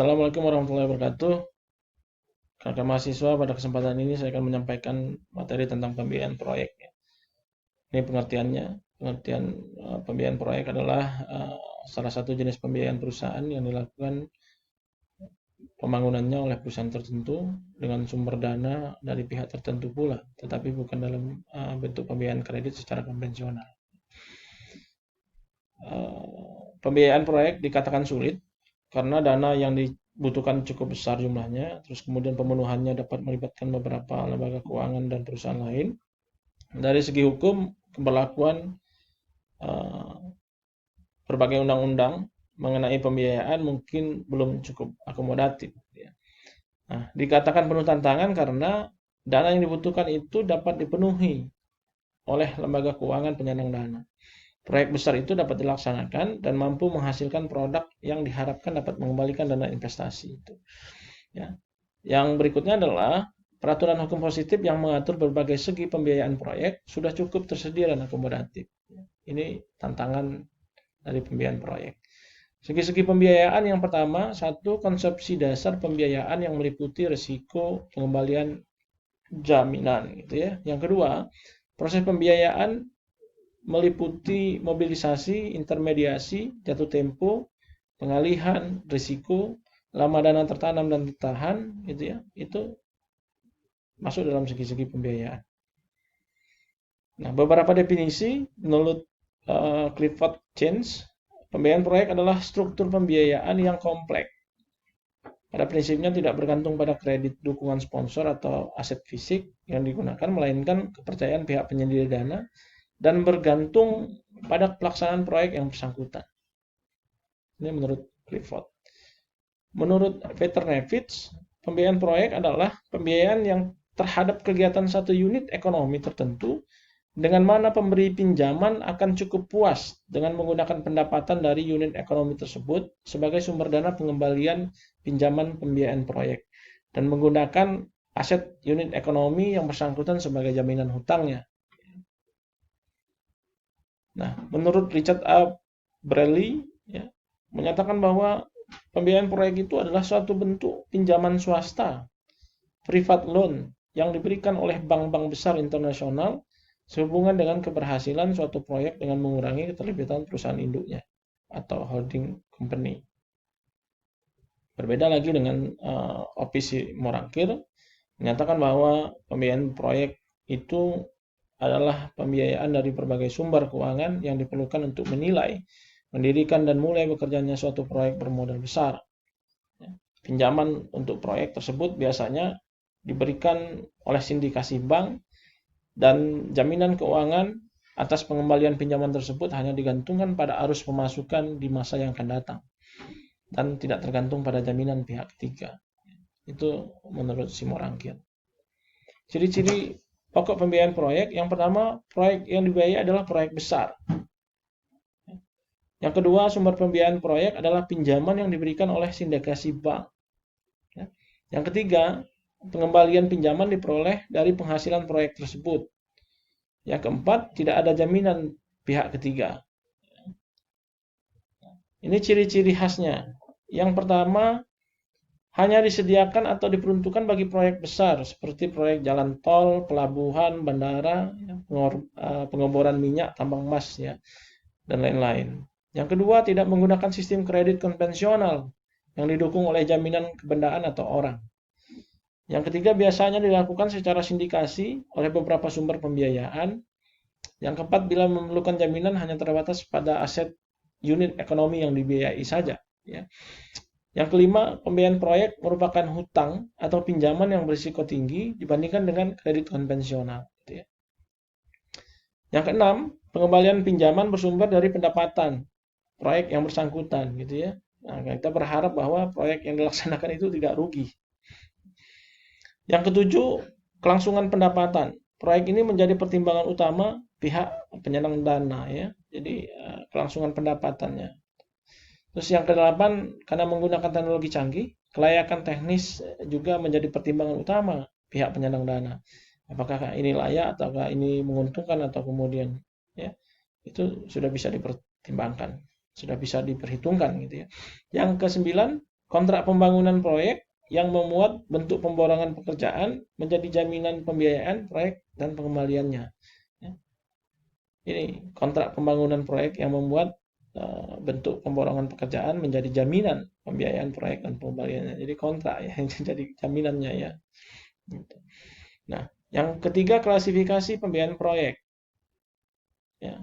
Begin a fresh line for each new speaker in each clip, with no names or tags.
Assalamualaikum warahmatullahi wabarakatuh. Kakak mahasiswa, pada kesempatan ini saya akan menyampaikan materi tentang pembiayaan proyek. Ini pengertiannya. Pengertian pembiayaan proyek adalah salah satu jenis pembiayaan perusahaan yang dilakukan pembangunannya oleh perusahaan tertentu dengan sumber dana dari pihak tertentu pula, tetapi bukan dalam bentuk pembiayaan kredit secara konvensional. Pembiayaan proyek dikatakan sulit karena dana yang dibutuhkan cukup besar jumlahnya, terus kemudian pemenuhannya dapat melibatkan beberapa lembaga keuangan dan perusahaan lain. Dari segi hukum, keberlakuan berbagai undang-undang mengenai pembiayaan mungkin belum cukup akomodatif. Nah, dikatakan penuh tantangan karena dana yang dibutuhkan itu dapat dipenuhi oleh lembaga keuangan penyandang dana. Proyek besar itu dapat dilaksanakan dan mampu menghasilkan produk yang diharapkan dapat mengembalikan dana investasi itu. Ya. Yang berikutnya adalah peraturan hukum positif yang mengatur berbagai segi pembiayaan proyek sudah cukup tersedia dan akomodatif. Ini tantangan dari pembiayaan proyek. Segi-segi pembiayaan yang pertama, satu, konsepsi dasar pembiayaan yang meliputi risiko pengembalian jaminan gitu ya. Yang kedua, proses pembiayaan meliputi mobilisasi, intermediasi, jatuh tempo, pengalihan, risiko, lama dana tertanam dan tertahan, gitu ya. Itu masuk dalam segi-segi pembiayaan. Nah, beberapa definisi menurut Clifford Chance, pembiayaan proyek adalah struktur pembiayaan yang kompleks. Pada prinsipnya tidak bergantung pada kredit dukungan sponsor atau aset fisik yang digunakan, melainkan kepercayaan pihak penyedia dana dan bergantung pada pelaksanaan proyek yang bersangkutan. Ini menurut Clifford. Menurut Peter Nevitz, pembiayaan proyek adalah pembiayaan yang terhadap kegiatan satu unit ekonomi tertentu dengan mana pemberi pinjaman akan cukup puas dengan menggunakan pendapatan dari unit ekonomi tersebut sebagai sumber dana pengembalian pinjaman pembiayaan proyek dan menggunakan aset unit ekonomi yang bersangkutan sebagai jaminan hutangnya. Nah, menurut Richard A. Braley, ya, menyatakan bahwa pembiayaan proyek itu adalah suatu bentuk pinjaman swasta, private loan, yang diberikan oleh bank-bank besar internasional sehubungan dengan keberhasilan suatu proyek dengan mengurangi keterlibatan perusahaan induknya atau holding company. Berbeda lagi dengan Opisi Morangkir, menyatakan bahwa pembiayaan proyek itu adalah pembiayaan dari berbagai sumber keuangan yang diperlukan untuk menilai, mendirikan, dan mulai bekerjanya suatu proyek bermodal besar. Pinjaman untuk proyek tersebut biasanya diberikan oleh sindikasi bank dan jaminan keuangan atas pengembalian pinjaman tersebut hanya digantungkan pada arus pemasukan di masa yang akan datang dan tidak tergantung pada jaminan pihak ketiga. Itu menurut Simorangkir. Ciri-ciri pokok pembiayaan proyek, yang pertama, proyek yang dibiayai adalah proyek besar. Yang kedua, sumber pembiayaan proyek adalah pinjaman yang diberikan oleh sindikasi bank. Yang ketiga, pengembalian pinjaman diperoleh dari penghasilan proyek tersebut. Yang keempat, tidak ada jaminan pihak ketiga. Ini ciri-ciri khasnya. Yang pertama, hanya disediakan atau diperuntukkan bagi proyek besar seperti proyek jalan tol, pelabuhan, bandara, pengeboran minyak, tambang emas, ya, dan lain-lain. Yang kedua, tidak menggunakan sistem kredit konvensional yang didukung oleh jaminan kebendaan atau orang. Yang ketiga, biasanya dilakukan secara sindikasi oleh beberapa sumber pembiayaan. Yang keempat, bila memerlukan jaminan hanya terbatas pada aset unit ekonomi yang dibiayai saja, ya. Yang kelima, pembiayaan proyek merupakan hutang atau pinjaman yang berisiko tinggi dibandingkan dengan kredit konvensional. Gitu ya. Yang keenam, pengembalian pinjaman bersumber dari pendapatan proyek yang bersangkutan. Gitu ya. Nah, kita berharap bahwa proyek yang dilaksanakan itu tidak rugi. Yang ketujuh, kelangsungan pendapatan. Proyek ini menjadi pertimbangan utama pihak penyandang dana. Ya. Jadi kelangsungan pendapatannya. Terus yang kedelapan, karena menggunakan teknologi canggih, kelayakan teknis juga menjadi pertimbangan utama pihak penyandang dana. Apakah ini layak ataukah ini menguntungkan atau kemudian, ya, itu sudah bisa dipertimbangkan, sudah bisa diperhitungkan gitu ya. Yang kesembilan, kontrak pembangunan proyek yang memuat bentuk pemborongan pekerjaan menjadi jaminan pembiayaan proyek dan pengembaliannya. Ya. Ini kontrak pembangunan proyek yang memuat bentuk pemborongan pekerjaan menjadi jaminan pembiayaan proyek dan pengembaliannya. Jadi kontrak ya, jadi jaminannya ya. Gitu. Nah, yang ketiga klasifikasi pembiayaan proyek. Ya.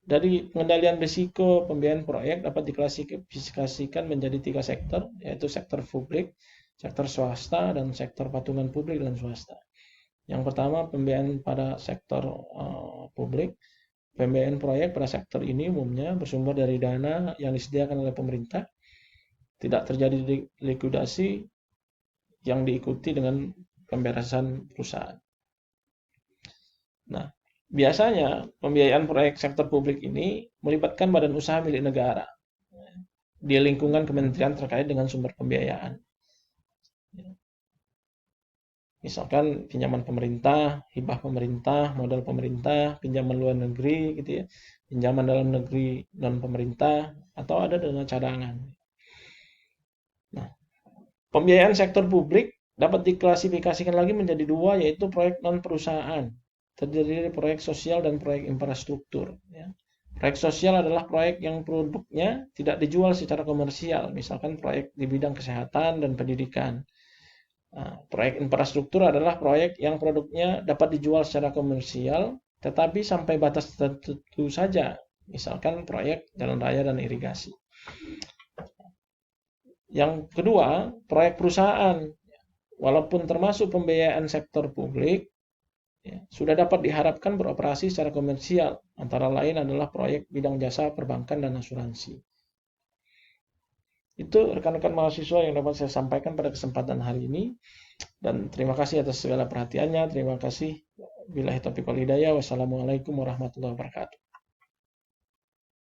Dari pengendalian risiko pembiayaan proyek dapat diklasifikasikan menjadi 3 sektor, yaitu sektor publik, sektor swasta, dan sektor patungan publik dan swasta. Yang pertama, pembiayaan pada sektor publik. Pembiayaan proyek pada sektor ini umumnya bersumber dari dana yang disediakan oleh pemerintah, tidak terjadi likuidasi yang diikuti dengan pembebasan perusahaan. Nah, biasanya pembiayaan proyek sektor publik ini melibatkan badan usaha milik negara di lingkungan kementerian terkait dengan sumber pembiayaan. Misalkan pinjaman pemerintah, hibah pemerintah, modal pemerintah, pinjaman luar negeri gitu ya, pinjaman dalam negeri non pemerintah, atau ada dana cadangan. Nah, pembiayaan sektor publik dapat diklasifikasikan lagi menjadi 2, yaitu proyek non perusahaan. Terdiri dari proyek sosial dan proyek infrastruktur. Ya. Proyek sosial adalah proyek yang produknya tidak dijual secara komersial, misalkan proyek di bidang kesehatan dan pendidikan. Nah, proyek infrastruktur adalah proyek yang produknya dapat dijual secara komersial, tetapi sampai batas tertentu saja, misalkan proyek jalan raya dan irigasi. Yang kedua, proyek perusahaan, walaupun termasuk pembiayaan sektor publik, ya, sudah dapat diharapkan beroperasi secara komersial, antara lain adalah proyek bidang jasa perbankan dan asuransi. Itu rekan-rekan mahasiswa yang dapat saya sampaikan pada kesempatan hari ini. Dan terima kasih atas segala perhatiannya. Terima kasih. Billahi taufiq wal hidayah. Wassalamualaikum warahmatullahi wabarakatuh.